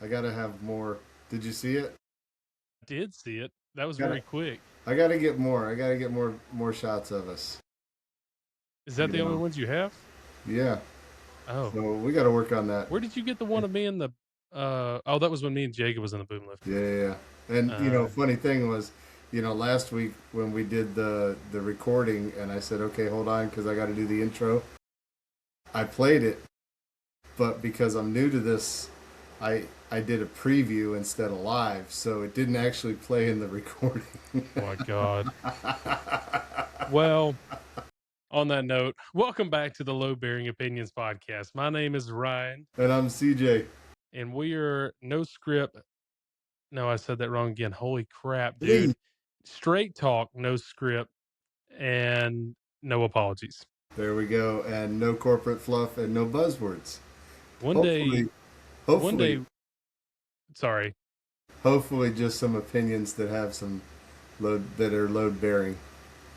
I gotta have more. Did you see it? Did see it. That was Gotta, very quick. I gotta get more. I gotta get more shots of us. Is that You the only know? ones you have? Yeah. Oh, So we gotta work on that. where did you get the one of me in the? Oh, that was when me and Jacob was in the boom lift. Yeah, yeah, yeah. And Uh, funny thing was, last week when we did the recording, and I said, okay, hold on, because I got to do the intro. I played it, but because I'm new to this, I did a preview instead of live, so it didn't actually play in the recording. oh my God. Well, on that note, welcome back to the Low Bearing Opinions podcast. My name is Ryan, And I'm CJ. and we are no script. No, I said that wrong again. Holy crap, Lee. dude! Straight talk, no script, and no apologies. There we go. And no corporate fluff and no buzzwords. One day, Hopefully, one hopefully, day. Sorry, hopefully, just some opinions that have some that are load bearing.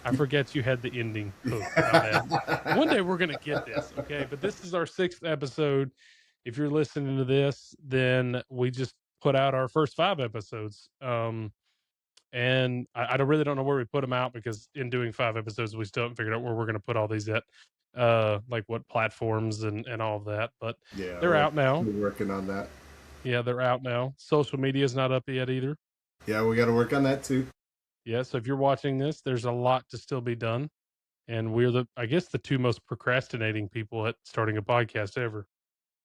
I forget you had the ending. Oh, my bad. One day we're gonna get this, okay? But this is our 6th episode. If you're listening to this, then we just put out our first 5 episodes. And I don't really don't know where we put them out because in doing 5 episodes, we still haven't figured out where we're gonna put all these at, like what platforms and all of that. But Yeah, they're out now. we're working on that. Yeah, they're out now. Social media is not up yet either. Yeah, we got to work on that too. Yeah, so if you're watching this, there's a lot to still be done. And we're I guess, the 2 most procrastinating people at starting a podcast ever.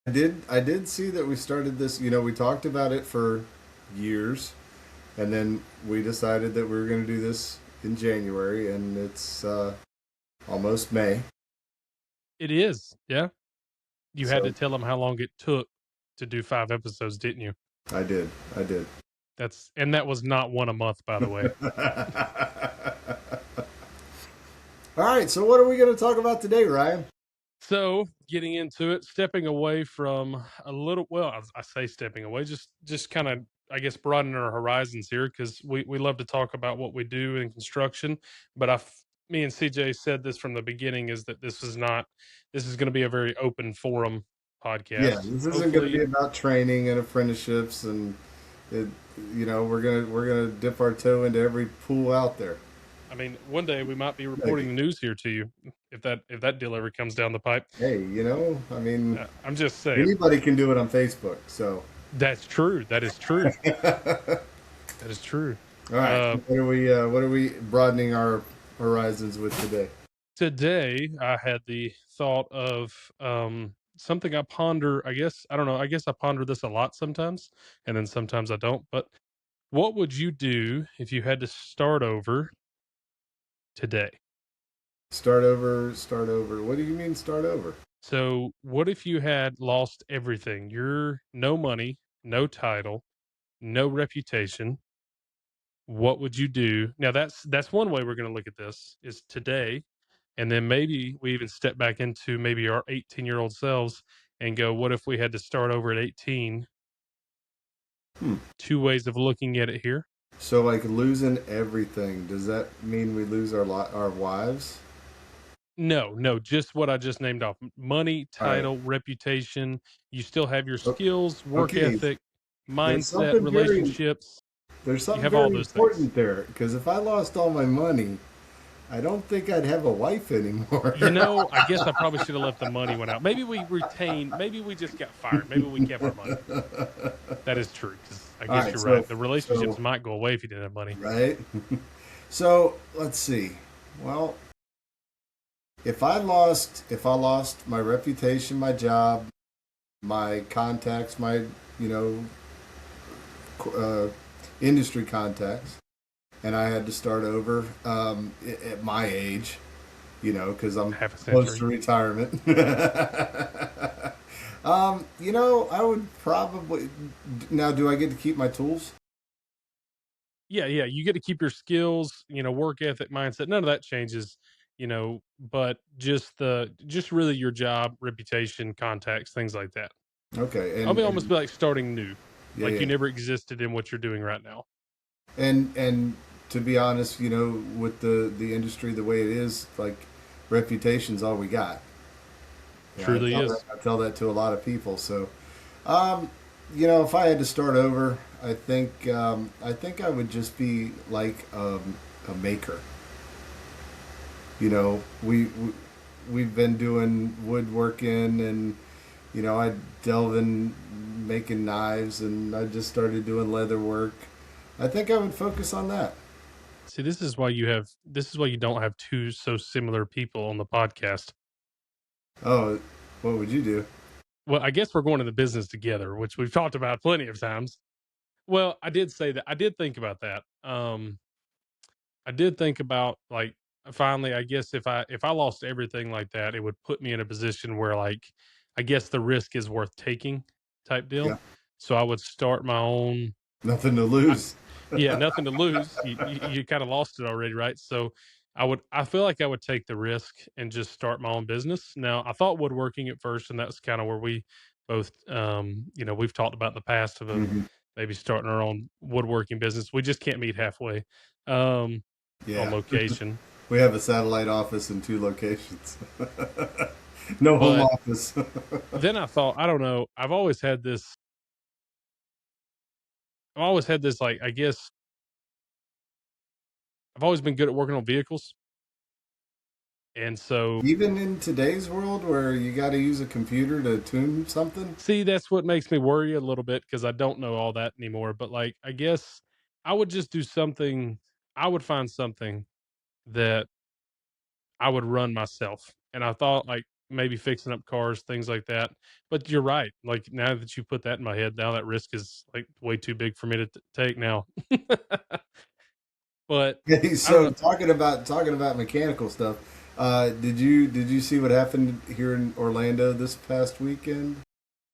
I did see that we started this. We talked about it for years, and then we decided that we were going to do this in January, and it's almost May. It is, yeah. You had to So tell them how long it took to do 5 episodes, didn't you? I did. And that was not one a month, by the way. All right, so what are we going to talk about today, Ryan? So, getting into it, stepping away from a little, well, I say stepping away, just kind of, I guess, broadening our horizons here because we love to talk about what we do in construction. But me and CJ said this from the beginning is that this is going to be a very open forum Yeah, podcast. this isn't going to be Hopefully, about training and apprenticeships, and it, we're gonna dip our toe into every pool out there. I mean, one day we might be Like, reporting the news here to you if that deal ever comes down the pipe. hey, I mean, I'm just saying. anybody can do it on Facebook. So, That's true. That is true. all That is true. right, Uh, what are we broadening our horizons with today? Today, I had the thought of something I ponder. I guess I don't know. I guess I ponder this a lot sometimes, and then sometimes I don't. But what would you do if you had to start over today? Start over, start over. What do you mean start over? So, what if you had lost everything? You're no money, no title, no reputation. What would you do? Now, that's one way we're going to look at this is today, and then maybe we even step back into maybe our 18-year-old selves and go, what if we had to start over at 18? Hmm. 2 ways of looking at it here. So, like losing everything, does that mean we lose our wives? No, just what I just named off: money, All right. title, reputation. You still have your O- skills, work Okay. ethic, There's mindset, something very relationships. there's You something have all very those things. important there, because if I lost all my money, I don't think I'd have a wife anymore. I guess I probably should have left the money one out. Maybe we retained. Maybe we just got fired. Maybe we kept our money. That is true, because I All guess right, you're so right. The relationships so might go away if you didn't have money. right. So let's see. Well, if I lost my reputation, my job, my contacts, my you know uh, industry contacts, and I had to start over at my age, because I'm Half a close to century. retirement. I would probably now. Do I get to keep my tools? Yeah. You get to keep your skills, work ethic, mindset. None of that changes, but just really your job, reputation, contacts, things like that. Okay, I'll and be almost be like starting new, yeah, like you yeah, never existed in what you're doing right now. and to be honest, with the industry the way it is, like reputation's all we got. Yeah, I Truly tell that, is. I tell that to a lot of people. So, um, if I had to start over, I think I would just be like a maker. You know, we've been doing woodworking, and I delve in making knives, and I just started doing leather work. I think I would focus on that. See, this is why you don't have two so similar people on the podcast. Oh, what would you do? Well, I guess we're going into business together, which we've talked about plenty of times. Well, I did say that. I did think about that. I did think about like finally, I guess if I lost everything like that, it would put me in a position where like I guess the risk is worth taking type Yeah, deal. So I would start my own. nothing to I, lose. yeah, nothing to lose. You kind of lost it already, right? So I feel like I would take the risk and just start my own business. Now I thought woodworking at first, and that's kind of where we both we've talked about in the past of Hmm. maybe starting our own woodworking business. We just can't meet halfway. Um, on Yeah, location. we have a satellite office in two locations. No home But office. then I thought, I don't know, I've always had this like I guess I've always been good at working on vehicles. And so Even in today's world where you got to use a computer to tune something. see that's what makes me worry a little bit because I don't know all that anymore. But like I guess I would just do something I would find something that I would run myself. And I thought like maybe fixing up cars, things like that. But you're right. Like now that you put that in my head, now that risk is like way too big for me to take now. But Hey, I don't so know. talking about mechanical stuff, did you see what happened here in Orlando this past weekend?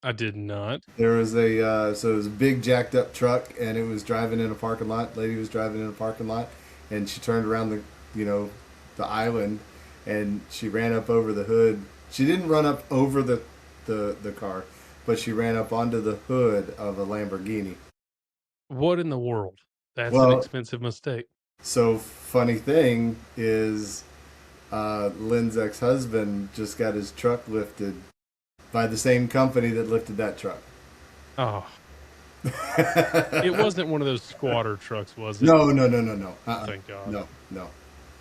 I did not. There was it was a big jacked up truck, and it was driving in a parking lot. Lady was driving in a parking lot, and she turned around you know the island, and she ran up over the hood. She didn't run up over the car, but she ran up onto the hood of a Lamborghini. What in the world? That's an Well, expensive mistake. so funny thing is, Lynn's ex husband just got his truck lifted by the same company that lifted that truck. Oh, it wasn't one of those squatter trucks, was it? No, no, no, no, no. Thank God. No, no.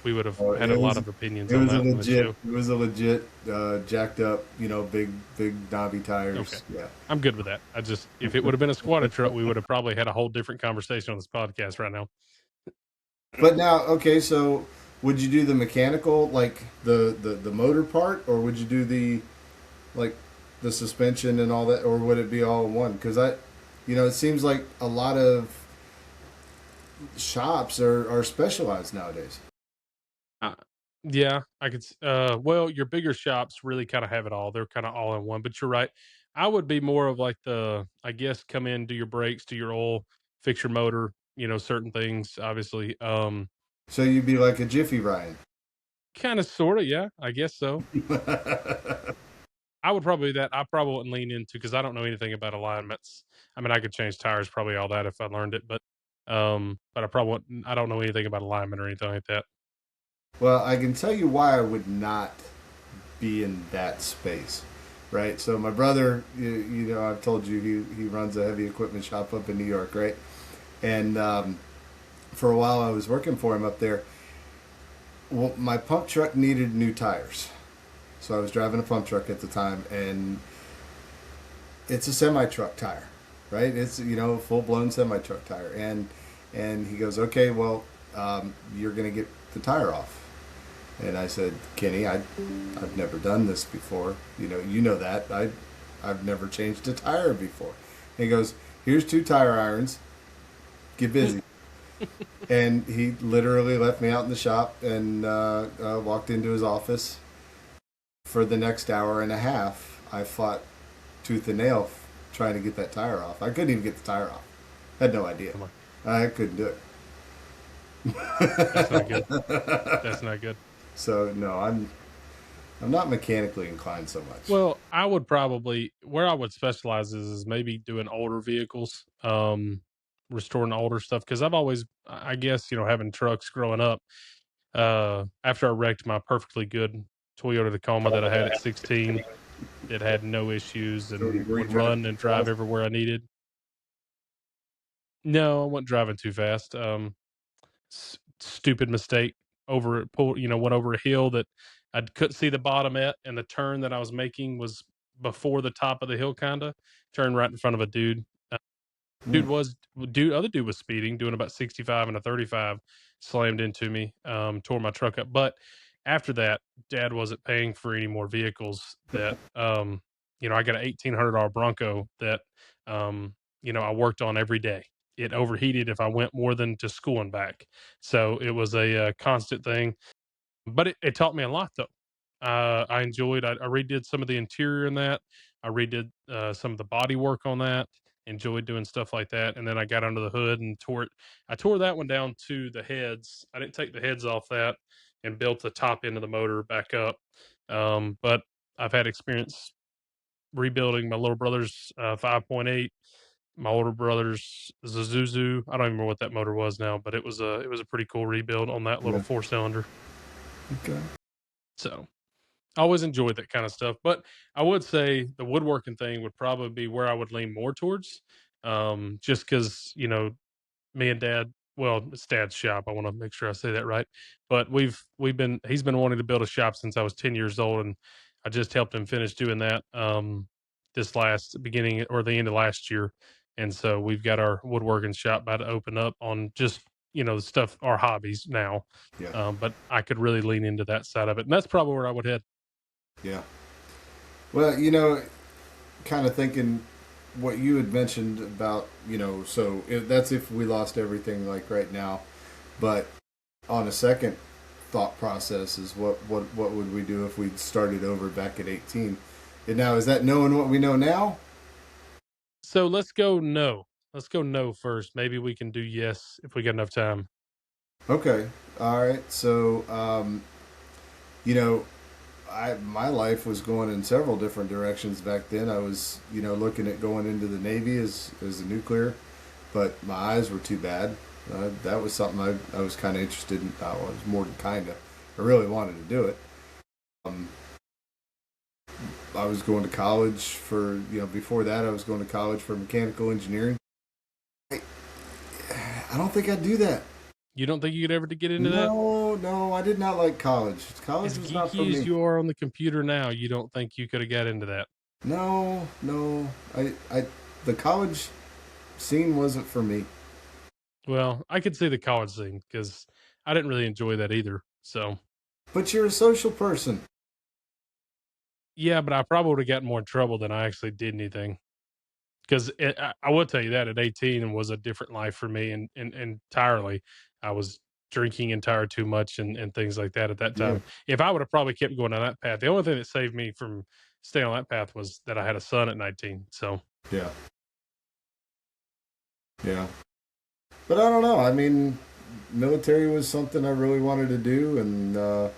We would have Oh, had a lot of opinions it on was a that on this legit show. it was a legit jacked up, big knobby Okay. tires. Yeah. I'm good with that. I just if it would have been a squatter truck, we would have probably had a whole different conversation on this podcast right now. But now, okay, so would you do the mechanical, like the motor part, or would you do like the suspension and all that, or would it be all in one? Because it seems like a lot of shops are specialized nowadays. Uh, yeah, I could. Well, your bigger shops really kind of have it all. They're kind of all in one. But you're right. I would be more of like I guess, come in, do your brakes, do your oil, fix your motor. Certain things, obviously. So you'd be like a Jiffy Ryan. Kind of, sort of. Yeah, I guess so. I would probably that. I probably wouldn't lean into because I don't know anything about alignments. I mean, I could change tires, probably all that if I learned it, but I probably wouldn't, I don't know anything about alignment or anything like that. Well, I can tell you why I would not be in that space, right? So my brother, I've told you he runs a heavy equipment shop up in New York, right? And for a while I was working for him up there. Well, my pump truck needed new tires, so I was driving a pump truck at the time, and it's a semi truck tire, right? It's full blown semi truck tire, and he goes, okay, well, you're gonna get the tire off. And I said, Kenny, I've never done this before. You know that. I've never changed a tire before. And he goes, here's 2 tire irons. Get busy. And he literally left me out in the shop and walked into his office. For the next hour and a half, I fought tooth and nail trying to get that tire off. I couldn't even get the tire off. I had no idea. Come on, I couldn't do that's not good. it. That's not good. So no, I'm not mechanically inclined so much. Well, I would probably where I would specialize is maybe doing older vehicles, restoring older stuff because I've always, I guess, having trucks growing up. After I wrecked my perfectly good Toyota Tacoma that I had at 16, it had no issues So and were you would trying to run and drive fast? everywhere I needed. No, I wasn't driving too fast. Stupid mistake went over a hill that I couldn't see the bottom at, and the turn that I was making was before the top of the hill, kinda. Turned right in front of a dude. Mm. Other dude was speeding, doing about 65 and a 35, slammed into me, tore my truck up. But after that, dad wasn't paying for any more vehicles I got an $1,800 Bronco that, I worked on every day. It overheated if I went more than to school and back. So it was a constant thing, but it taught me a lot though. I enjoyed. I redid some of the interior in that. I redid some of the body work on that. Enjoyed doing stuff like that, and then I got under the hood and tore it. I tore that one down to the heads. I didn't take the heads off that, and built the top end of the motor back up. But I've had experience rebuilding my little brother's 5.8, my older brother's Zuzu. I don't even remember what that motor was now, but it was a pretty cool rebuild on that little Yeah. 4 cylinder. Okay. So I always enjoyed that kind of stuff. But I would say the woodworking thing would probably be where I would lean more towards. Just because, me and dad, well, it's dad's shop. I want to make sure I say that right. But he's been wanting to build a shop since I was 10 years old. And I just helped him finish doing that this last beginning or the end of last year. And so we've got our woodworking shop about to open up on just, the stuff, our hobbies now. Yeah. But I could really lean into that side of it. And that's probably where I would head. Yeah. Well, kind of thinking what you had mentioned about, so that's if we lost everything like right now. But on a second thought process is what would we do if we started over back at 18? And now, is that knowing what we know now? So let's go no. Let's go no first. Maybe we can do yes if we got enough time. Okay. All right. So, you know, my life was going in several different directions back then. I was, looking at going into the Navy as a nuclear, but my eyes were too bad. That was something I was kind of interested in. I was more than kind of. I really wanted to do it. Um, I was going to college for, before that, I was going to college for mechanical engineering. I, I don't think I'd do that. You don't think you could ever to get into that? No, no, I did not like college. College As was not for geeky as me. you are on the computer now, you don't think you could have got into that? No, no. The college scene wasn't for me. Well, I could see the college thing because I didn't really enjoy that either. So But you're a social person. yeah, but I probably would have gotten more in trouble than I actually did anything. Because I will tell you that at 18 was a different life for me, and entirely, I was drinking entire too much and things like that at that Yeah, time. If I would have probably kept going down that path, the only thing that saved me from staying on that path was that I had a son at 19. So yeah, yeah. But I don't know. I mean, military was something I really wanted to do, and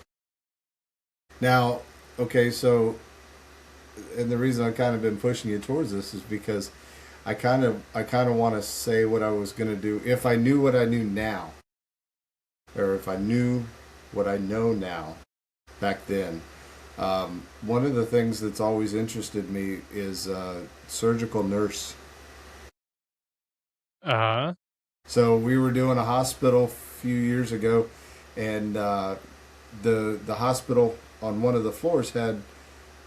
now, okay, so, and the reason I've kind of been pushing you towards this is because I kind of want to say what I was going to do if I knew what I knew now, or if I knew what I know now back then. One of the things that's always interested me is surgical nurse. uh So we were doing a hospital a few years ago, and the hospital on one of the floors had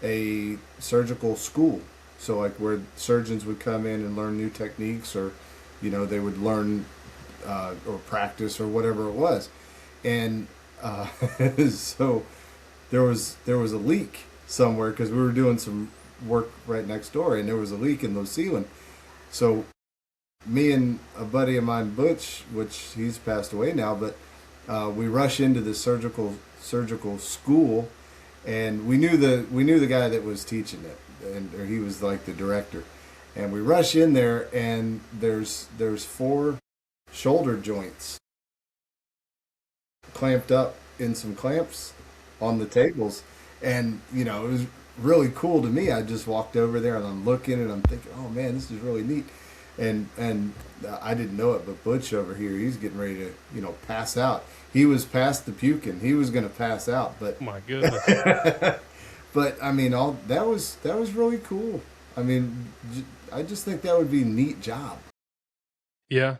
a surgical school. So like where surgeons would come in and learn new techniques, or they would learn or practice or whatever it was, and so there was a leak somewhere because we were doing some work right next door, and there was a leak in the ceiling. So me and a buddy of mine, Butch, which he's passed away now, but we rush into the surgical school, and we knew the guy that was teaching it, and or he was like the director, and we rush in there, and there's four shoulder joints clamped up in some clamps on the tables, and it was really cool to me. I just walked over there and I'm looking and I'm thinking, oh man, this is really neat. And I didn't know it, but Butch over here, he's getting ready to pass out. He was past the puking. He was going to pass out, but my goodness. but I mean, all that was really cool. I mean, I just think that would be a neat job. Yeah.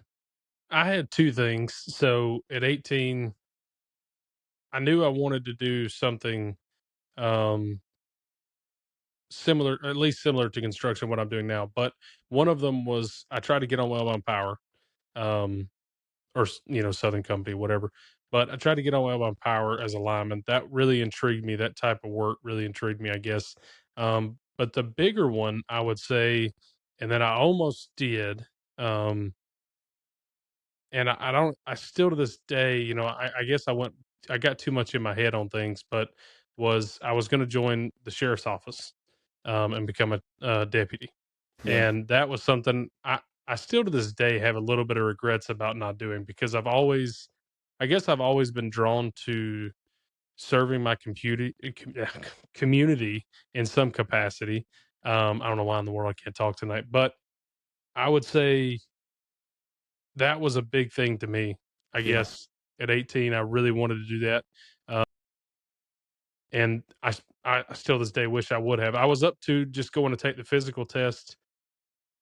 I had 2 things. So at 18, I knew I wanted to do something, um, similar, at least similar to construction, what I'm doing now. But one of them was I tried to get on Wellbound Power, um, or Southern Company, whatever. But I tried to get on Wellbound Power as a lineman. That really intrigued me. That type of work really intrigued me, I guess. But the bigger one, I would say, and then I almost did. Um, and I don't, I still to this day, I guess I got too much in my head on things, but I was going to join the sheriff's office, and become a deputy. Yeah. And that was something I still to this day have a little bit of regrets about not doing, because I guess I've always been drawn to serving my community in some capacity. I don't know why in the world I can't talk tonight, but I would say that was a big thing to me. I Yeah. guess at 18, I really wanted to do that. Uh, and I still to this day wish I would have. I was up to just going to take the physical test.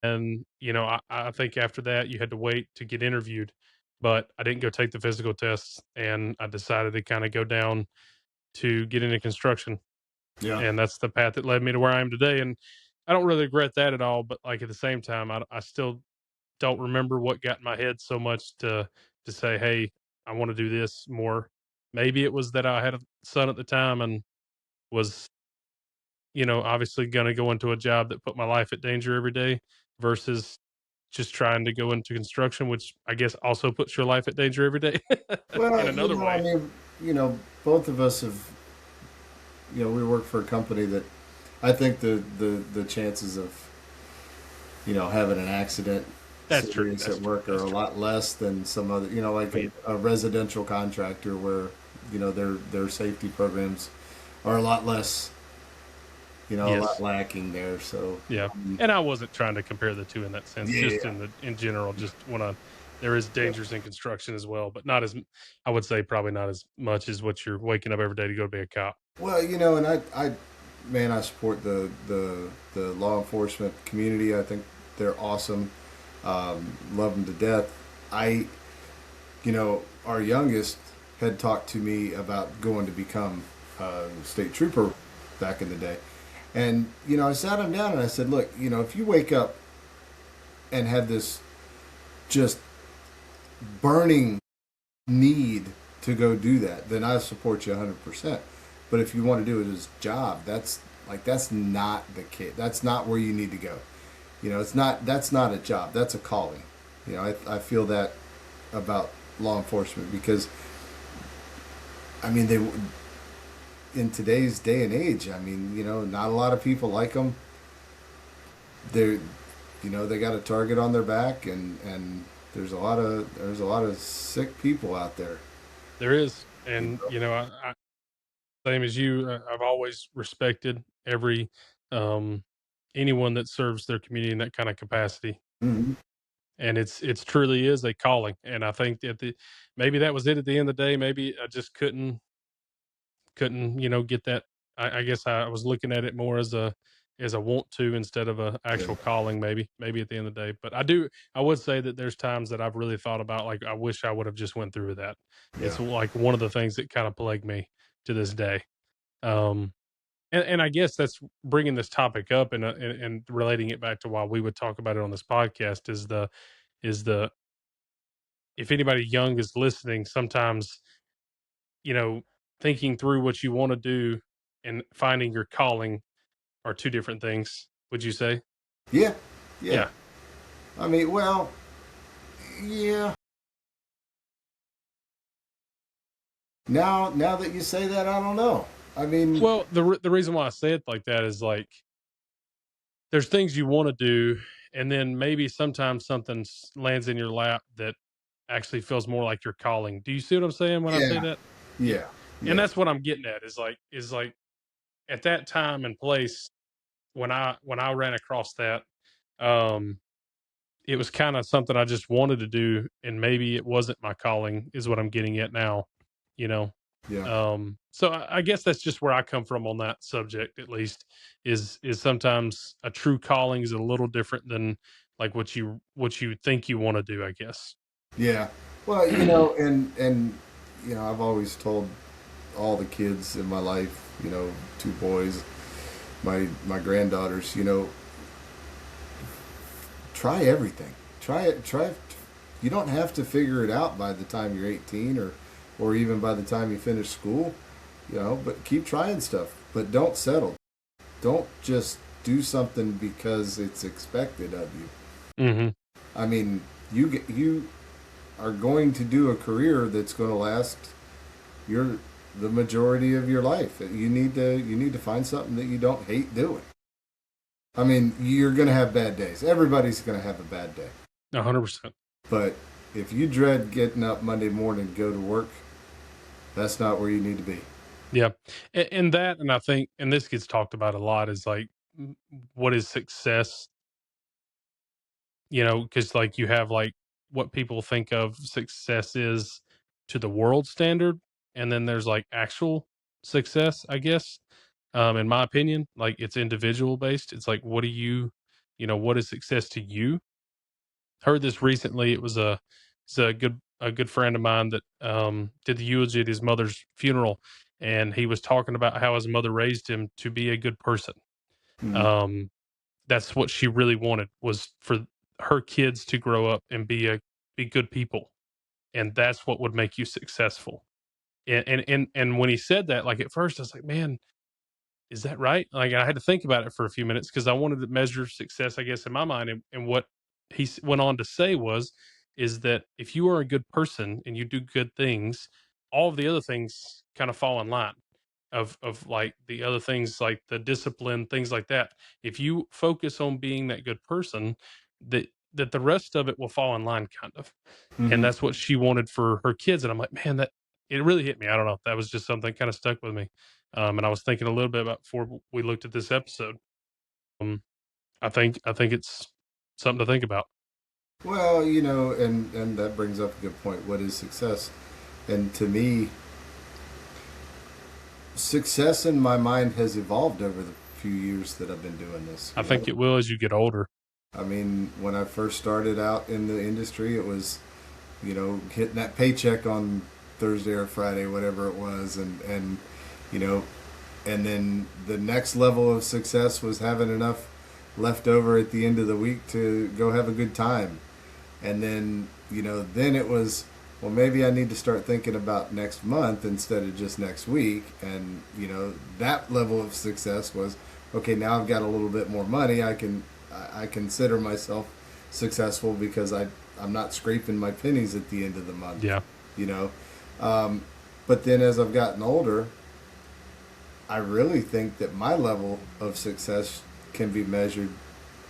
And, I think after that you had to wait to get interviewed, but I didn't go take the physical tests, and I decided to kind of go down to get into construction. Yeah. And that's the path that led me to where I am today. And I don't really regret that at all. But like at the same time, I still don't remember what got in my head so much to say, hey, I want to do this more. Maybe it was that I had a son at the time and was, obviously going to go into a job that put my life at danger every day versus just trying to go into construction, which I guess also puts your life at danger every day in Well, another I way. mean, both of us have, we work for a company that I think the chances of, having an accident That's true. serious That's at true. work are That's a true. lot less than some other, like Oh, yeah. a residential contractor where, their safety programs are a lot less, a lot Yes. lacking there. So, Yeah. And I wasn't trying to compare the 2 in that sense, just yeah. in general, just wanna there is dangers in construction as well, but not as I would say probably not as much as what you're waking up every day to go be a cop. Well, and man, I support the law enforcement community. I think they're awesome. Love them to death. I, our youngest had talked to me about going to become a state trooper back in the day. And, I sat him down and I said, look, if you wake up and have this just burning need to go do that, then I support you 100%. But if you want to do it as a job, that's not the case. That's not where you need to go. That's not a job. That's a calling. I feel that about law enforcement because, I mean, they in today's day and age, I mean, not a lot of people like them. They're, they got a target on their back, and there's a lot of sick people out there. There is, You and, know? I same as you, I've always respected every, um anyone that serves their community in that kinda capacity, Mhm. and it's truly is a calling, and I think that the maybe that was it at the end of the day. Maybe I just couldn't get that. I guess I was looking at it more as a want to instead of a Yeah. actual calling, maybe at the end of the day. But I would say that there's times that I've really thought about, like, I wish I would have just went through with that. Yeah. It's like one of the things that kind of plague me to this day. Um, and I guess that's bringing this topic up and relating it back to why we would talk about it on this podcast is the if anybody young is listening, sometimes, you know, thinking through what you want to do and finding your calling are 2 different things, would you say? Yeah. Yeah. Yeah. I mean, well, yeah. Now that you say that, I don't know. I mean, Well, the reason why I say it like that is, like, there's things you wanna do, and then maybe sometimes something lands in your lap that actually feels more like your calling. Do you see what I'm saying when I say yeah, that? Yeah. yeah, And yeah, that's what I'm getting at is like at that time and place when I ran across that, um, it was kinda something I just wanted to do, and maybe it wasn't my calling is what I'm getting at now, you know? yeah, So I guess that's just where I come from on that subject, at least, is sometimes a true calling is a little different than like what you think you wanna do, I guess. Yeah. Well, I've always told all the kids in my life, two boys, my granddaughters, try everything. Try it. Try. You don't have to figure it out by the time you're 18 or even by the time you finish school, but keep trying stuff. But don't settle. Don't just do something because it's expected of you. Hmm. I mean, you are going to do a career that's going to last your the majority of your life. You need to find something that you don't hate doing. I mean, you're going to have bad days. Everybody's going to have a bad day. 100%. But if you dread getting up Monday morning to go to work, that's not where you need to be. Yeah. And that, and I think, and this gets talked about a lot, is like, what is success? Because like you have like what people think of success is to the world standard. And then there's like actual success, I guess. In my opinion, like it's individual based. It's like, what is success to you? Heard this recently. It's a good friend of mine that did the eulogy at his mother's funeral, and he was talking about how his mother raised him to be a good person. Mm-hmm. Um, that's what she really wanted, was for her kids to grow up and be good people, and that's what would make you successful. And when he said that, like at first I was like, man, is that right? Like, I had to think about it for a few minutes because I wanted to measure success, I guess, in my mind. And what went on to say is that if you are a good person and you do good things, all of the other things kind of fall in line of like the other things, like the discipline, things like that. If you focus on being that good person, that the rest of it will fall in line, kind of. And Mm-hmm. that's what she wanted for her kids. And I'm like, man, that it really hit me. I don't know. That was just something kind of stuck with me. And I was thinking a little bit about before we looked at this episode. Um, I think it's something to think about. Well, and that brings up a good point. What is success? And to me, success in my mind has evolved over the few years that I've been doing this. I think it will as you get older. I mean, when I first started out in the industry, it was, hitting that paycheck on Thursday or Friday, whatever it was, and you know, and then the next level of success was having enough left over at the end of the week to go have a good time. And then, then it was, well, maybe I need to start thinking about next month instead of just next week. And, that level of success was, okay, now I've got a little bit more money. I consider myself successful because I'm not scraping my pennies at the end of the month, Yeah. you know. Um, but then as I've gotten older, I really think that my level of success can be measured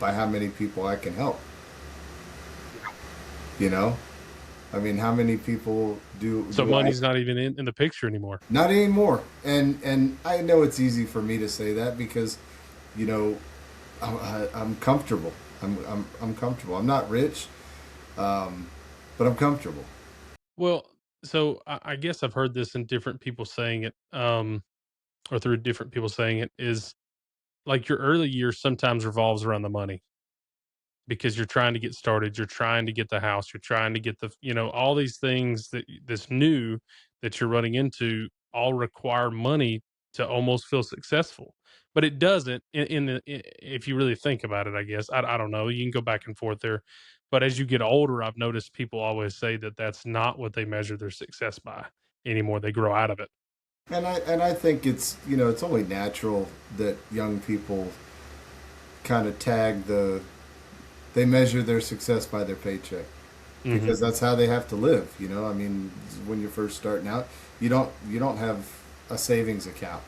by how many people I can help. You know, I mean, how many people do So do I? money's not even in the picture anymore. Not anymore. And I know it's easy for me to say that because, you know, I'm comfortable. I'm comfortable. I'm not rich, um, but I'm comfortable. Well, so I guess I've heard this in different people saying it, or through different people saying it, is like your early years sometimes revolves around the money because you're trying to get started, you're trying to get the house, you're trying to get all these things that's new that you're running into all require money to almost feel successful. But it doesn't if you really think about it, I guess. I don't know. You can go back and forth there. But as you get older, I've noticed people always say that that's not what they measure their success by anymore. They grow out of it. And I think it's only natural that young people kind of they measure their success by their paycheck Hmm. because that's how they have to live. I mean, when you're first starting out, you don't have a savings account.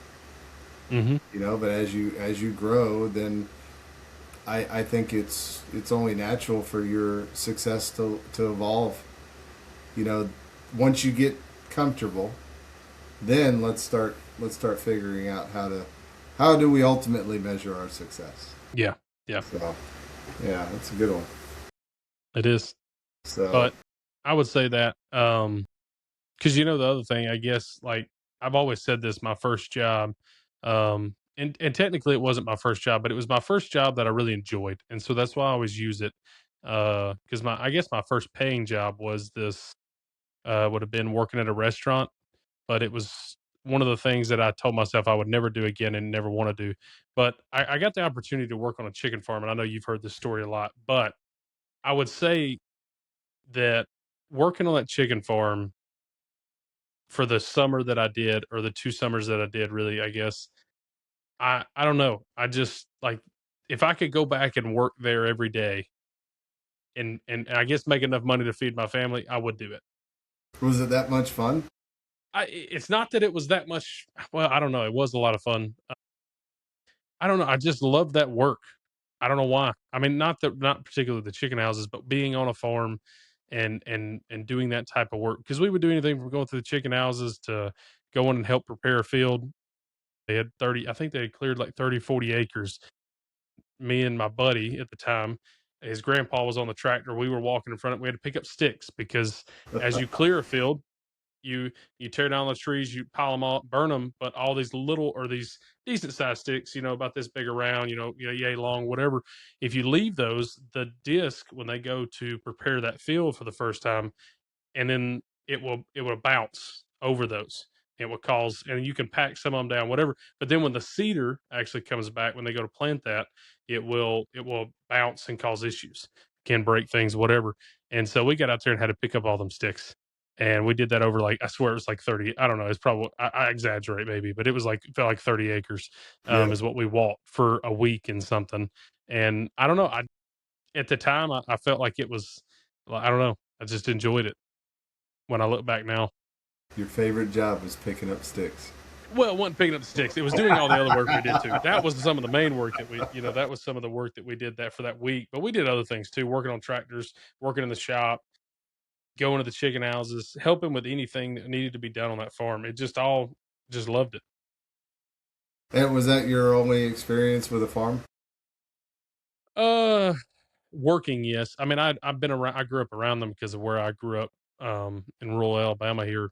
Hmm. But as you grow, then I think it's only natural for your success to evolve. You know, once you get comfortable, then let's start figuring out how do we ultimately measure our success. Yeah. Yeah. So yeah, that's a good one. It is. So But I would say that, 'cause the other thing, I guess, like, I've always said this, my first job, and technically it wasn't my first job, but it was my first job that I really enjoyed, and so that's why I always use it. Because I guess my first paying job was this, would have been working at a restaurant, but it was one of the things that I told myself I would never do again and never want to do. But I got the opportunity to work on a chicken farm, and I know you've heard this story a lot, but I would say that working on that chicken farm for the summer that I did, or the 2 summers that I did really, I guess, I don't know. I just, like, if I could go back and work there every day and I guess make enough money to feed my family, I would do it. Was it that much fun? It's not that it was that much. Well, I don't know, it was a lot of fun. I don't know, I just love that work. I don't know why. I mean, not particularly the chicken houses, but being on a farm and doing that type of work, because we would do anything from going through the chicken houses to go in and help prepare a field. They had 30, I think they had cleared like 30, 40 acres. Me and my buddy at the time, his grandpa was on the tractor. We were walking in front of it. We had to pick up sticks because as you clear a field, you you tear down the trees, you pile them all, burn them, but all these little, or these decent sized sticks, about this big around, yay long, whatever. If you leave those, the disc, when they go to prepare that field for the first time, and then it will bounce over those. It will cause, and you can pack some of them down, whatever. But then when the cedar actually comes back, when they go to plant that, it will bounce and cause issues, can break things, whatever. And so we got out there and had to pick up all them sticks. And we did that over, like, I swear it was like 30. I don't know. It's probably, I exaggerate maybe, but it was like, it felt like 30 acres, Yeah, is what we walked for a week and something. And I don't know. At the time, I felt like it was, I don't know. I just enjoyed it when I look back now. your favorite job was picking up sticks. Well, it wasn't picking up the sticks. It was doing all the other work we did too. That was some of the main work that that was some of the work that we did that for that week. But we did other things too, working on tractors, working in the shop, going to the chicken houses, helping with anything that needed to be done on that farm. It just all, just loved it. And was that your only experience with a farm? Uh, Working, yes. I mean, I've been around. I grew up around them because of where I grew up, in rural Alabama here.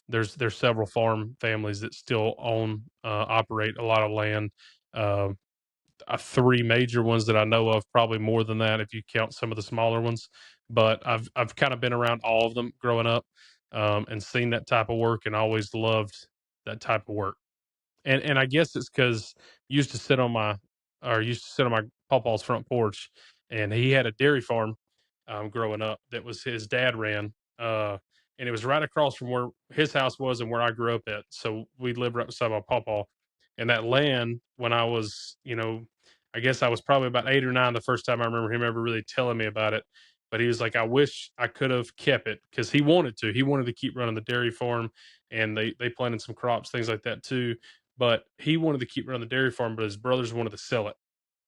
There's several farm families that still own, operate a lot of land. Uh, 3 major ones that I know of, probably more than that if you count some of the smaller ones. But I've kind of been around all of them growing up, and seen that type of work, and always loved that type of work. And I guess it's because used to sit on my papa's front porch, and he had a dairy farm, growing up, that was his dad ran, and it was right across from where his house was and where I grew up at. So we lived right beside my papa, and that land, when I was, I guess I was probably about 8 or 9 the first time I remember him ever really telling me about it. But he was like, "I wish I could have kept it," because he wanted to. He wanted to keep running the dairy farm, and they planted some crops, things like that too. But he wanted to keep running the dairy farm, but his brothers wanted to sell it,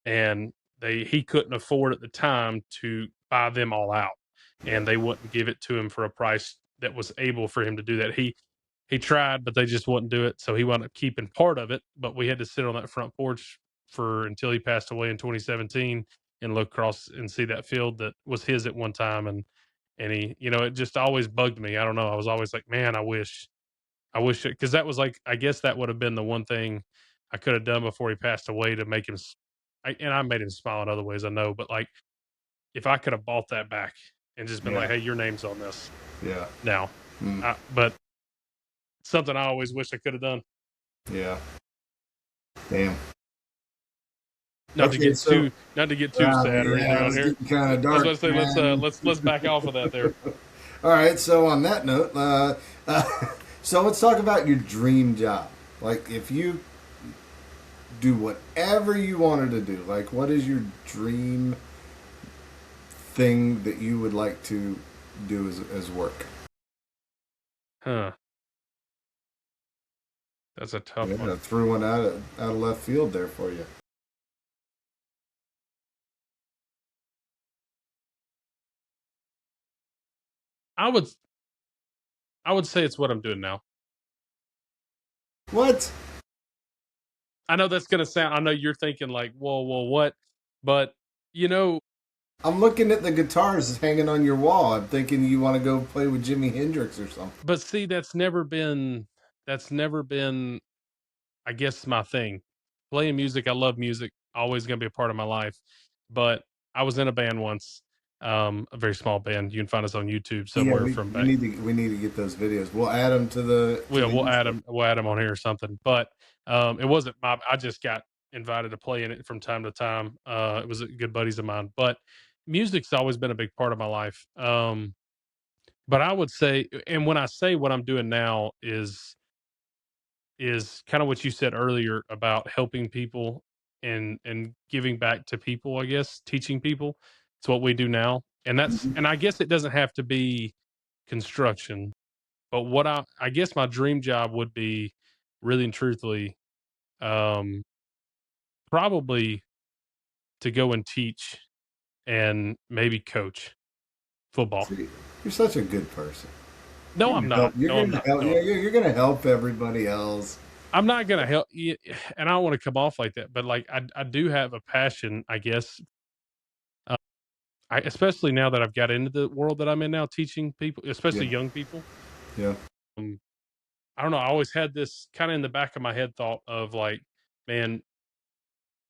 and he couldn't afford at the time to buy them all out, Yeah, and they wouldn't give it to him for a price that was able for him to do that. He tried, but they just wouldn't do it, so he wound up keeping part of it. But we had to sit on that front porch for until he passed away in 2017, and look across and see that field that was his at one time. And he, it just always bugged me. I don't know. I was always like, man, I wish it, because that was like, I guess that would have been the one thing I could have done before he passed away to make him. And I made him smile in other ways, I know, but like, if I could have bought that back and just been like, yeah, "Hey, your name's on this yeah, now," mm, but something I always wish I could have done. yeah. Damn. Not to Okay, get so too, sad or anything yeah, on it's here. getting kind of I was dark, about to say, man. let's back off of that there. All right, so on that note, uh, so let's talk about your dream job. Like, if you do whatever you wanted to do, like, what is your dream thing that you would like to do as work? Huh? That's a tough Yeah, one. I threw one out of left field there for you. I would I would say it's what I'm doing now. What? I know that's gonna sound. I know you're thinking like, "Whoa, whoa, what?" But you know, I'm looking at the guitars hanging on your wall. I'm thinking you want to go play with Jimi Hendrix or something. but see, that's never been, I guess, my thing. Playing music, I love music, always gonna be a part of my life. But I was in a band once, a very small band. You can find us on YouTube Yeah, somewhere from back. we need to get those videos. We'll add them to the We'll add Insta. them. We'll add them on here or something. But it wasn't my. I just got invited to play in it from time to time. It was good buddies of mine. But music's always been a big part of my life. But I would say, and when I say what I'm doing now is kind of what you said earlier about helping people and giving back to people, I guess, teaching people. It's what we do now. Mhm. And I guess it doesn't have to be construction, but what I guess my dream job would be really and truthfully, um, probably to go and teach and maybe coach football. See, you're such a good person. No, I'm not. You're No, I'm gonna not. help. No, Yeah, I'm not. you're gonna help everybody else. I'm not gonna help you, and I don't want to come off like that, but like I do have a passion, I guess. Uh, I especially now that I've got into the world that I'm in now, teaching people, Yeah, especially young people. yeah, Um, I don't know. I always had this kind of in the back of my head thought of like, man,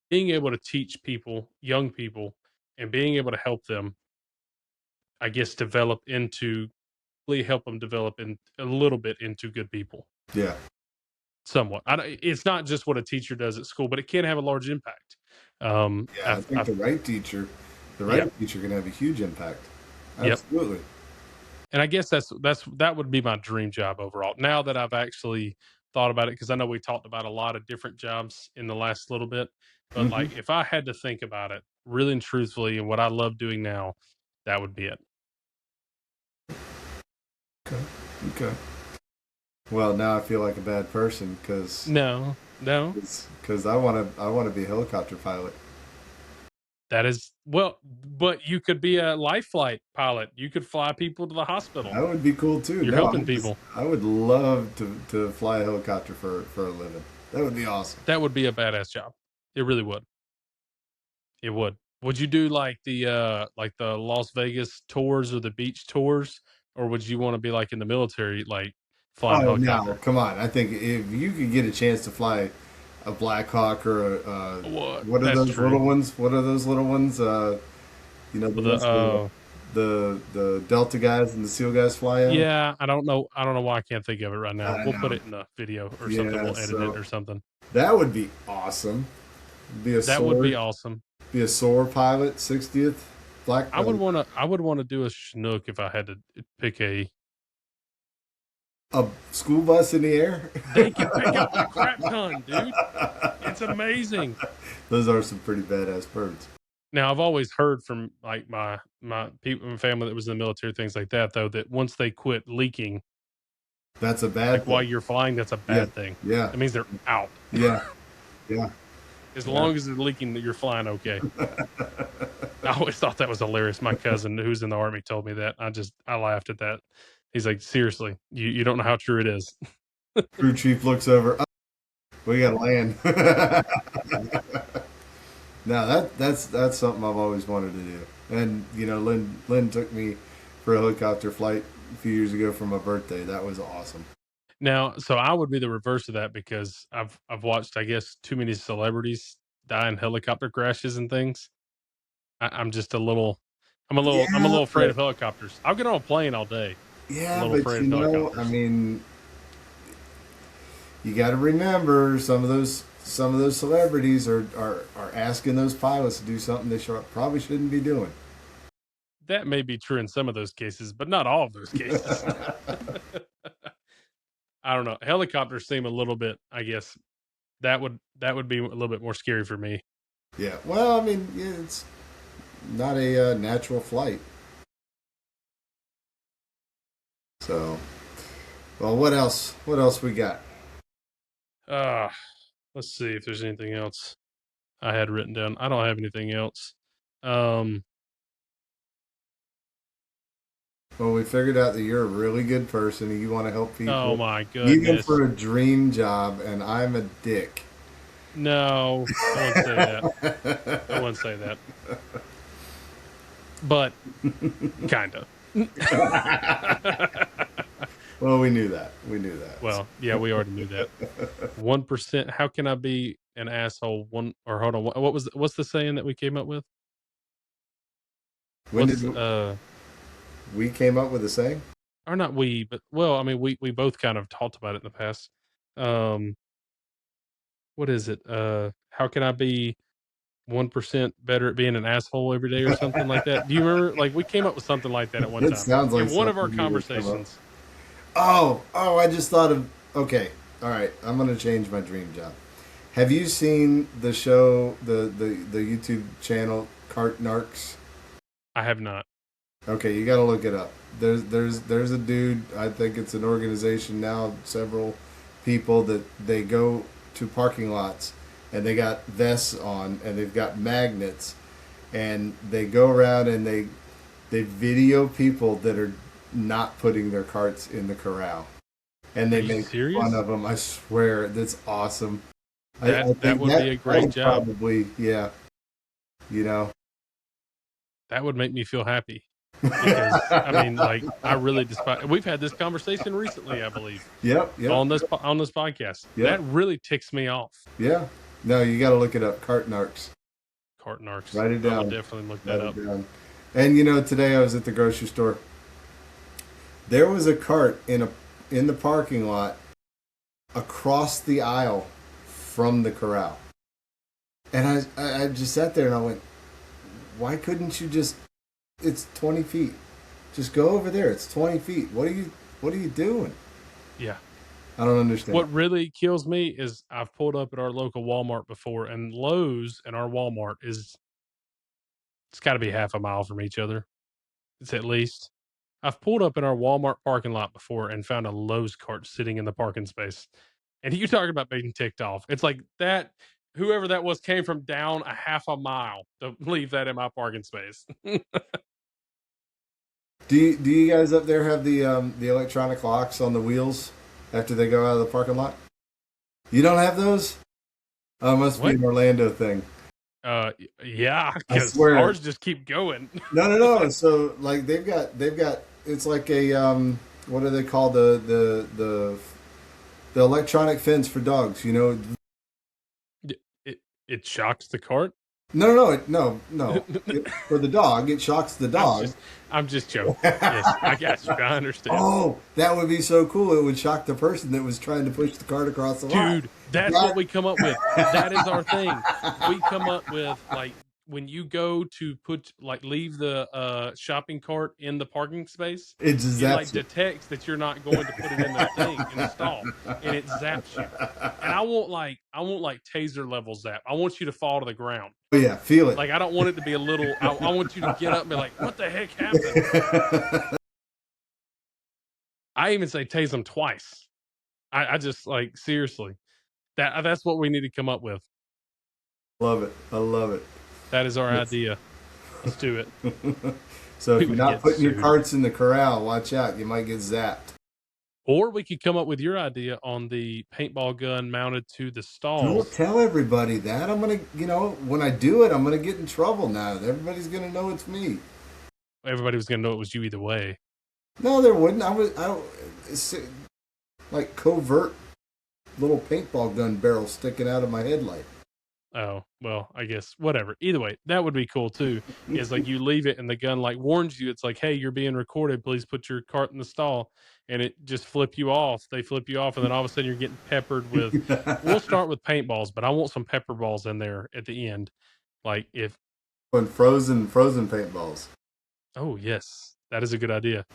being able to teach people, young people, and being able to help them, I guess, develop into really help them develop in a little bit into good people. yeah, Somewhat. It's not just what a teacher does at school, but it can have a large impact. yeah. I think the Yeah, right teacher can have a huge impact. yep. Absolutely. And I guess that would be my dream job overall. Now that I've actually thought about it, because I know we talked about a lot of different jobs in the last little bit, but Hmm. like if I had to think about it really and truthfully, and what I love doing now, that would be it. Okay. Okay. Well, now I feel like a bad person No, no, because I want to be a helicopter pilot. that is well, but you could be a life flight pilot. You could fly people to the hospital. That would be cool too. You're No, helping people. I would love to fly a helicopter for a living. That would be awesome. That would be a badass job. It really would. It would. Would you do like the Las Vegas tours or the beach tours, or would you wanna be, like, in the military, like, flying a Oh, now, helicopter? come on. I think if you could get a chance to fly a Black Hawk or What? what are That's those little true. ones? What are those little ones? You know, the With the, ones the Delta guys and the SEAL guys fly on. yeah, I don't know why I can't think of it right now. I We'll put know. it in the video or something, Yeah, we'll edit it so or something. that would be awesome. Be a That would be sword, awesome. be a SOAR pilot, 60th Black I would wanna do a Chinook if I had to pick a school bus in the air. they can pick up a crap ton, dude. It's amazing. Those are some pretty badass birds. Now, I've always heard from, like, my people my family that was in the military, things like that, though, that once they quit leaking, That's a bad like, while thing. you're flying, that's a Yeah, bad thing. yeah, That means they're out. yeah, yeah, As yeah. long as they're leaking, that you're flying okay. I always thought that was hilarious. My cousin who's in the Army told me that. I laughed at that. He's like, "Seriously, you don't know how true it is." Crew chief looks over. "Oh, we got to land." Now that's something I've always wanted to do. And you know, Lynn took me for a helicopter flight a few years ago for my birthday. That was awesome. Now, so I would be the reverse of that because I've watched, I guess, too many celebrities die in helicopter crashes and things. I'm just a little I'm a Yeah, little afraid but of helicopters. I'll get on a plane all day. A yeah, little but afraid you of know, I helicopters. mean, you got to remember some of those celebrities are asking those pilots to do something they probably shouldn't be doing. That may be true in some of those cases, but not all of those cases. I don't know. Helicopters seem a little bit, I guess, that would be a little bit more scary for me. Yeah. Well, I mean, yeah, it's not a natural flight. So, well, what else? What else we got? Uh, let's see if there's anything else I had written down. I don't have anything else. Um, Well, we figured out that you're a really good person and you want to help oh people, my even goodness. for a dream job, and I'm a dick. No, I wouldn't say that. I wouldn't say that. But kind of. Well, we knew that. We knew that. Well, yeah, we already knew that. 1%. How can I be an asshole? One or hold on. What's the saying that we came up with? When What's did we came up with a saying? or not we, but well, I mean, we both kind of talked about it in the past. Um, what is it? How can I be 1% better at being an asshole every day or something like that? Do you remember? Like we came up with something like that at one It time sounds like in one of our something you would come up. conversations. Oh, I just thought of. Okay, all right. I'm gonna change my dream job. Have you seen the show, the YouTube channel Cart Narcs? I have not. Okay, you got to look it up. There's a dude. I think it's an organization now. Several people that they go to parking lots and they got vests on and they've got magnets and they go around and they video people that are not putting their carts in the corral and Are they you make fun serious? of them. I swear, that's awesome. I That think would be a that great would job. probably, yeah, you know. That would make me feel happy because I mean, like, I really despise. We've had this conversation recently, I believe, Yep, yep, on this podcast. yep, That really ticks me off. yeah. No, you got to look it up. Cart Narcs. Carton arcs. Write it I will down. definitely look that Write up. it down. And you know, today I was at the grocery store. There was a cart in the parking lot across the aisle from the corral. And I just sat there and I went, why couldn't you just? It's 20 feet. Just go over there. It's 20 feet. What are you doing? Yeah. I don't understand. What really kills me is I've pulled up at our local Walmart before, and Lowe's and our Walmart is it's got to be half a mile from each other. It's at least. I've pulled up in our Walmart parking lot before and found a Lowe's cart sitting in the parking space. And you talk about being ticked off. It's like that whoever that was came from down a half a mile to leave that in my parking space. Do you guys up there have the electronic locks on the wheels after they go out of the parking lot? You don't have those? Oh, it must be What? an Orlando thing. Yeah, I because swear. ours just keep going. No, no, no. So like they've got it's like a what do they call the electronic fence for dogs? You know? It shocks the cart. No, no, no, no. For the dog, it shocks the I'm dog. just I'm just joking. Yes, I got you. I understand. Oh, that would be so cool. It would shock the person that was trying to push the cart across the lot. Dude, that's what we come up with. That is our thing. We come up with like when you go to put like leave the shopping cart in the parking space, It just it like zaps you. detects that you're not going to put it in the thing in the stall, and it zaps you. And I want like taser level zap. I want you to fall to the ground. Oh yeah, feel it. Like I don't want it to be a little. I want you to get up and be like, "What the heck happened?" I even say tase them twice. I just like seriously. That's what we need to come up with. Love it. I love it. That is our It's- idea. Let's do it. So We if you're would not get putting your sued. carts in the corral, watch out. You might get zapped. Or we could come up with your idea on the paintball gun mounted to the Don't stalls. tell everybody that. I'm gonna, when I do it, I'm gonna get in trouble now. Everybody's gonna know it's me. Everybody was gonna know it was you either way. No, there wouldn't. It's like covert little paintball gun barrel sticking out of my headlight. Oh, well, I guess whatever. Either way, that would be cool too. Is like you leave it and the gun like warns you. It's like, hey, you're being recorded. Please put your cart in the stall, and it just flip you off. They flip you off, and then all of a sudden you're getting peppered with. We'll start with paintballs, but I want some pepper balls in there at the end. Like if And frozen paintballs. oh yes, that is a good idea.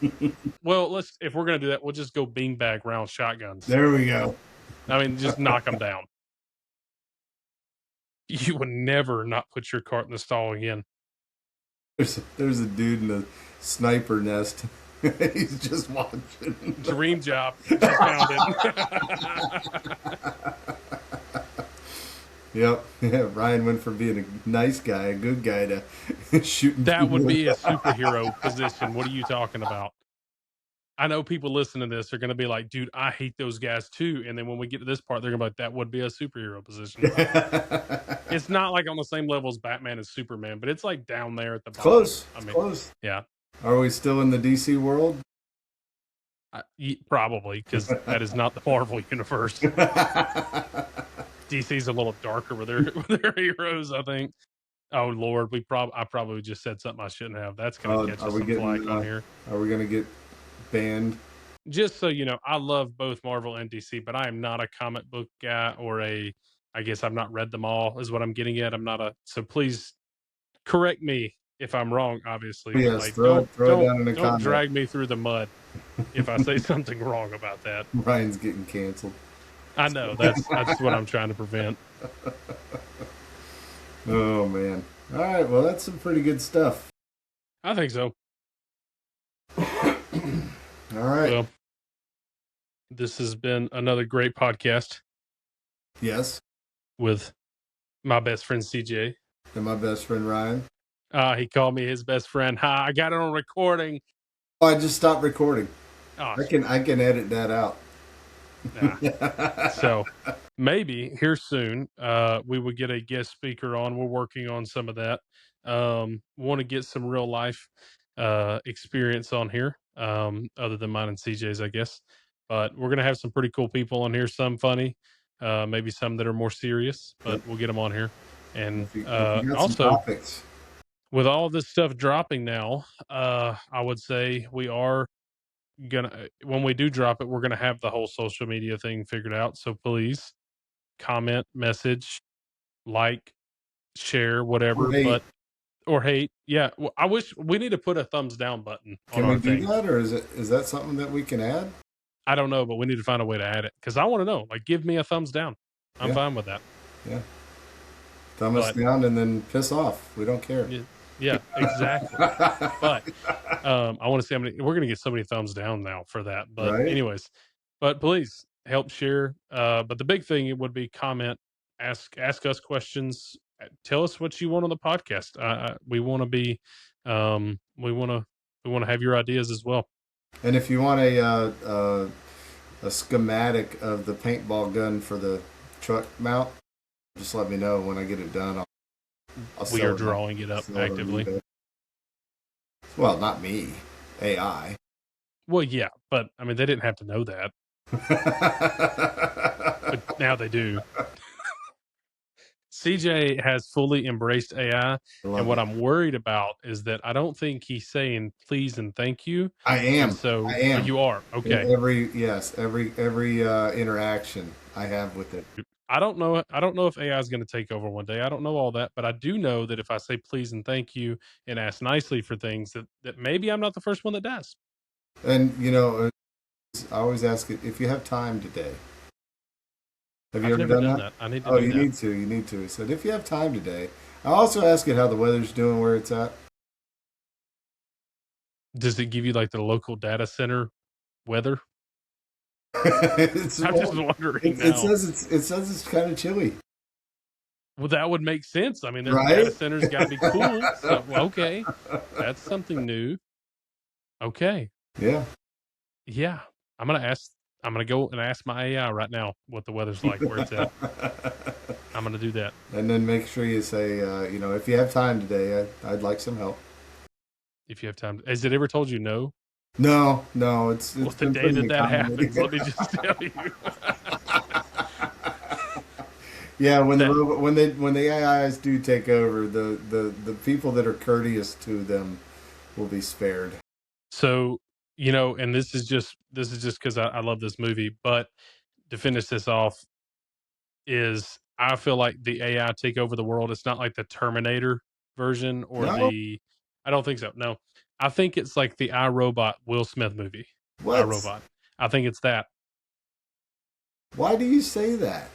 Well, let's if we're gonna do that, we'll just go beanbag round shotguns. There we go. I mean, just knock them down. You would never not put your cart in the stall again. There's a dude in a sniper nest. He's just watching. Dream job. Just found it. Yep. Yeah, Ryan went from being a nice guy, a good guy, to shooting. That would people. be a superhero position. What are you talking about? I know people listening to this are going to be like, dude, I hate those guys too. And then when we get to this part, they're going to be like, that would be a superhero position. It's not like on the same level as Batman and Superman, but it's like down there at the bottom. Close. I It's mean, close. yeah, Are we still in the DC world? probably because that is not the Marvel universe. DC's a little darker with their heroes, I think. Oh Lord, I probably just said something I shouldn't have. That's gonna catch Are us we some getting? flack on here. Are we gonna get banned? Just so you know, I love both Marvel and DC, but I am not a comic book guy or a. I guess I've not read them all. Is what I'm getting at. I'm not a. So please correct me if I'm wrong, obviously, but Yes, like throw it down in the don't comment. drag me through the mud if I say something wrong about that. Ryan's getting canceled. I know that's what I'm trying to prevent. Oh man. All right. Well, that's some pretty good stuff. I think so. All right. Well, this has been another great podcast Yes. with my best friend CJ. And my best friend Ryan. He called me his best friend. Ha! I got it on recording. Oh, I just stopped recording. Oh, I can edit that out. nah. So maybe here soon, we will get a guest speaker on. We're working on some of that. Want to get some real life experience on here, other than mine and CJ's, I guess. But we're gonna have some pretty cool people on here. Some funny, maybe some that are more serious. Yep. But we'll get them on here. And If you got some also, topics, with all this stuff dropping now, I would say we are gonna when we do drop it, we're gonna have the whole social media thing figured out. So please comment, message, like, share, or whatever, hey, but or hate. Yeah, I wish we need to put a thumbs down button on can we our do thing. that, or is that something that we can add? I don't know, but we need to find a way to add it because I want to know. Like, give me a thumbs down. I'm Yeah, fine with that. yeah. Thumb us But down and then piss off. We don't care. yeah, exactly. But I want to see how many. We're gonna get so many thumbs down now for that. But Right? anyways, but please help share. But the big thing it would be comment, ask us questions, tell us what you want on the podcast. We want to be, we want to have your ideas as well. And if you want a schematic of the paintball gun for the truck mount, just let me know when I get it done. I'll We sell are it. drawing it up Sell it on actively. eBay. Well, not me. AI. Well, yeah, but I mean they didn't have to know that, but now they do. CJ has fully embraced AI, I and love what it. I'm worried about is that I don't think he's saying please and thank you, I and am. so I am. you are okay. Every interaction I have with it. I don't know. I don't know if AI is going to take over one day. I don't know all that, but I do know that if I say please and thank you and ask nicely for things, that maybe I'm not the first one that does. And I always ask it if you have time today. Have you I've ever never done done that? that. I need to Oh, do you that. need to. You need to. It said if you have time today. I also ask it how the weather's doing, where it's at. Does it give you like the local data center weather? it's I'm just well, wondering now. it says it's kind of chilly, Well, that would make sense. I mean, their data right? centers got to be cool. So, well, okay, that's something new. Okay, Yeah. yeah, I'm gonna ask. I'm gonna go and ask my AI right now what the weather's like, where it's at. I'm gonna do that. And then make sure you say, if you have time today, I'd like some help. If you have time, has it ever told you no? No, no, Well, it's the been day pretty that that accommodating. happens, let me just tell you. Yeah, when that when the AIs do take over, the people that are courteous to them will be spared. so and this is just because I love this movie, but to finish this off is I feel like the AI take over the world. It's not like the Terminator version or No, the I don't think so. No. I think it's like the iRobot Will Smith movie. what? iRobot. I think it's that Why do you say that?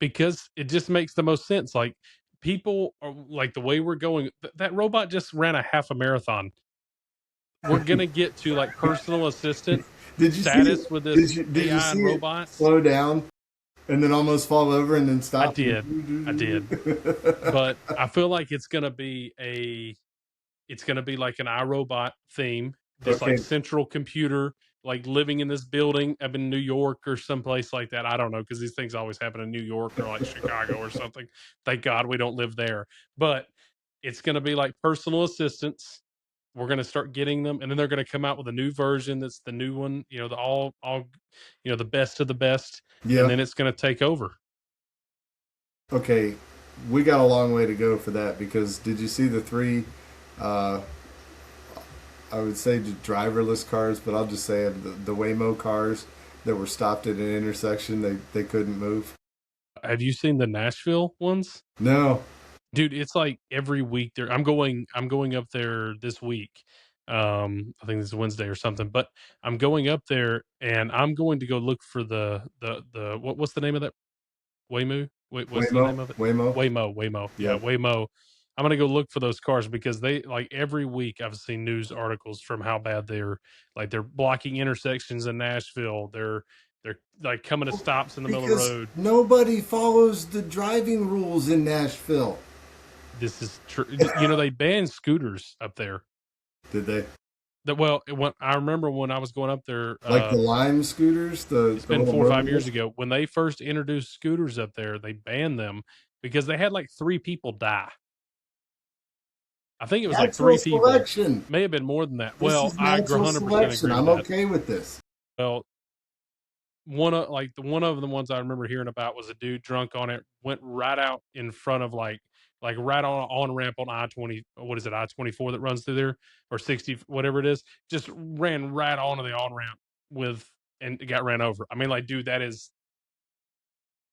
because it just makes the most sense. Like people are like the way we're going that robot just ran a half a marathon. We're going to get to like personal assistant Did you see? status with this Did you AI see and it robots. slow down and then almost fall over and then I stop? did. I did. But I feel like it's gonna be like an iRobot theme, this like Okay, central computer, like living in this building up in New York or someplace like that. I don't know because these things always happen in New York or like Chicago or something. Thank God we don't live there. But it's gonna be like personal assistants. We're gonna start getting them, and then they're gonna come out with a new version that's the new one. The all the best of the best, and yeah. then it's gonna take over. Okay, we got a long way to go for that because did you see the three? Uh, I would say driverless cars, but I'll just say the Waymo cars that were stopped at an intersection. They couldn't move. Have you seen the Nashville ones? No. Dude, it's like every week there. I'm going up there this week. I think this is Wednesday or something, but I'm going up there and I'm going to go look for the what's the name of that Waymo? Wait, what's the Waymo. name of it? Waymo. Waymo. Yeah, Yep. Waymo. I'm gonna go look for those cars because they like every week I've seen news articles from how bad they're blocking intersections in Nashville. They're like coming to stops in the middle of the Because road. nobody follows the driving rules in Nashville. This is true. They banned scooters up there. Did they? I remember when I was going up there, Like the Lime scooters, it's the been little 4 or 5 years motorless? ago when they first introduced scooters up there. They banned them because they had like 3 people die. I think it was like Natural 3 people. selection. May have been more than that. This Well, is I natural 100% selection. agree with I'm that. okay with this. Well, one of the ones I remember hearing about was a dude drunk on it, went right out in front of like right on ramp on I-20. What is it, I-24 that runs through there, or 60, whatever it is? Just ran right onto the on ramp with and got ran over. I mean, like, dude, that is.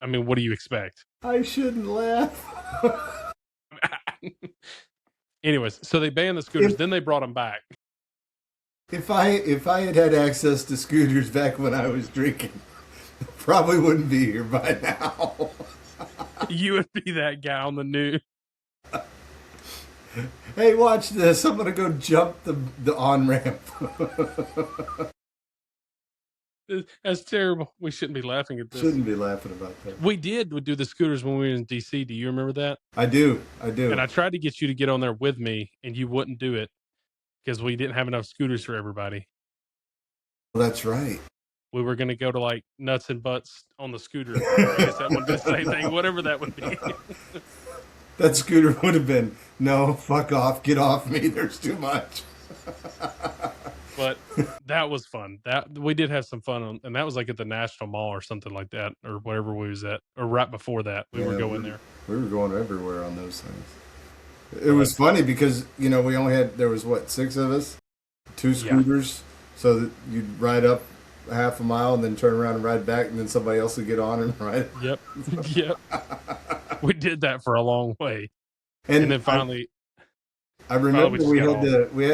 I mean, what do you expect? I shouldn't laugh. Anyways, so they banned the scooters, if then they brought them back. if I had access to scooters back when I was drinking, probably wouldn't be here by now. You would be that guy on the news. Hey, watch this. I'm gonna go jump the on ramp. That's terrible. We shouldn't be laughing at this. Shouldn't be laughing about that. We do the scooters when we were in DC. Do you remember that? I do. I do. And I tried to get you to get on there with me, and you wouldn't do it because we didn't have enough scooters for everybody. That's right. We were going to go to like nuts and butts on the scooter. I guess that would be the same thing, whatever that would be. That scooter would have been, no, fuck off, get off me. There's too much. But that was fun. That we did have some fun and that was like at the National Mall or something like that, or whatever we was at, or right before that we were going there. We were going everywhere on those things. It was funny because we only had there was what 6 of us, 2 scooters, so that you'd ride up half a mile and then turn around and ride back, and then somebody else would get on and ride. Yep, yep. We did that for a long way, and then finally. I remember we had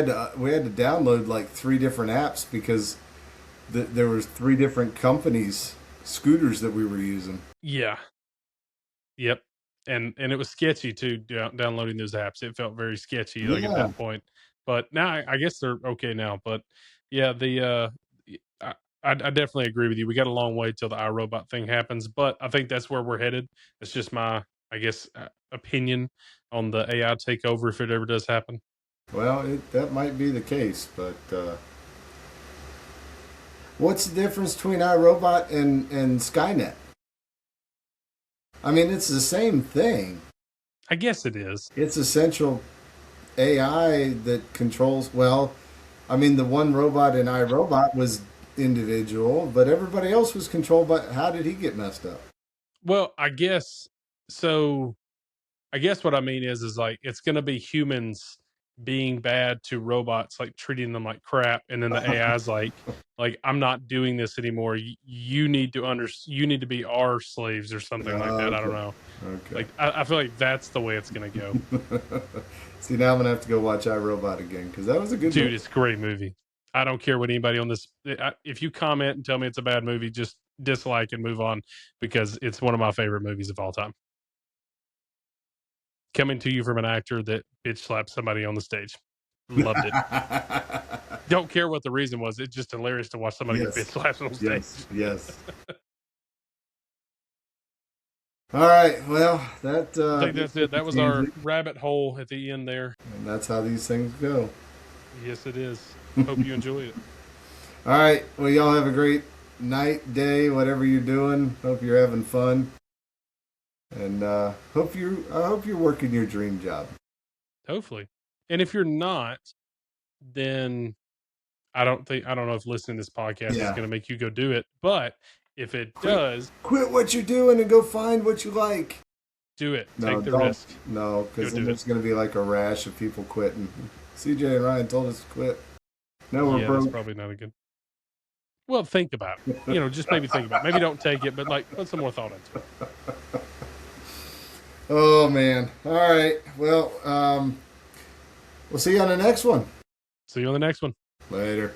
to download like 3 different apps because there was 3 different companies scooters that we were using. Yeah. Yep. And it was sketchy too, downloading those apps. It felt very sketchy like at that point. But now I guess they're okay now. But yeah, I definitely agree with you. We got a long way till the iRobot thing happens, but I think that's where we're headed. It's just my, I guess, opinion on the AI takeover if it ever does happen. Well, that might be the case, but what's the difference between iRobot and Skynet? I mean, it's the same thing. I guess it is. It's essential AI that controls. Well, I mean, the one robot in iRobot was individual, but everybody else was controlled by. How did he get messed up? Well, I guess so. I guess what I mean is like it's going to be humans being bad to robots, like treating them like crap, and then the AI's like I'm not doing this anymore. You need to be our slaves or something like that. I don't know. Okay. Like I feel like that's the way it's going to go. See, now I'm gonna have to go watch iRobot again because that was a good dude. movie. It's a great movie. I don't care what anybody on this. If you comment and tell me it's a bad movie, just dislike and move on because it's one of my favorite movies of all time. Coming to you from an actor that bitch slapped somebody on the stage. Loved it. Don't care what the reason was. It's just hilarious to watch somebody get bitch slapped on stage. Yes. All right. Well, I think that's it. That was our rabbit hole at the end there. And that's how these things go. Yes, it is. Hope you enjoy it. All right. Well, y'all have a great night, day, whatever you're doing. Hope you're having fun. And I hope you're working your dream job. Hopefully. And if you're not, then I don't know if listening to this podcast is going to make you go do it. But if it does, quit what you're doing and go find what you like. Do it. No, Take the don't. risk. No, because Go then do there's going to be like a rash of people quitting. CJ and Ryan told us to quit. Now we're Yeah, that's broke. probably not a good. Well, think about it. Just maybe think about it. Maybe don't take it, but like put some more thought into it. Oh man. All right. Well, we'll see you on the next one. See you on the next one. Later.